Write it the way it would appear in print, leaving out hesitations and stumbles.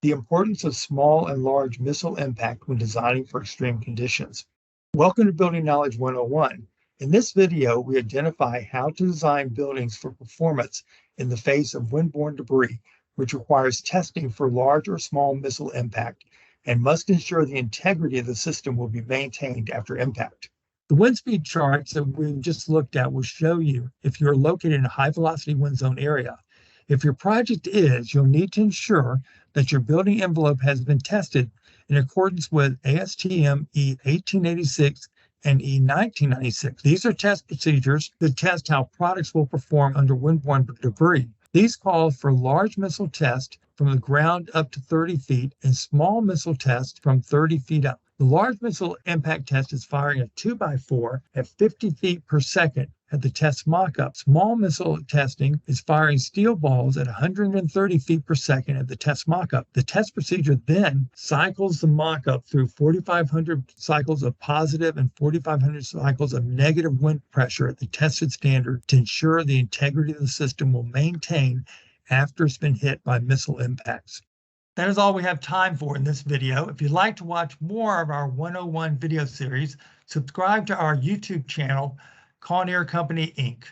The importance of small and large missile impact when designing for extreme conditions. Welcome to Building Knowledge 101. In this video, we identify how to design buildings for performance in the face of wind-borne debris, which requires testing for large or small missile impact and must ensure the integrity of the system will be maintained after impact. The wind speed charts that we just looked at will show you if you are located in a high velocity wind zone area. If your project is, you'll need to ensure that your building envelope has been tested in accordance with ASTM E1886 and E1996. These are test procedures that test how products will perform under wind-borne debris. These call for large missile tests from the ground up to 30 feet and small missile tests from 30 feet up. The large missile impact test is firing a 2x4 at 50 feet per second at the test mock-up. Small missile testing is firing steel balls at 130 feet per second at the test mock-up. The test procedure then cycles the mock-up through 4,500 cycles of positive and 4,500 cycles of negative wind pressure at the tested standard to ensure the integrity of the system will maintain after it's been hit by missile impacts. That is all we have time for in this video. If you'd like to watch more of our 101 video series, subscribe to our YouTube channel, Kawneer Company, Inc.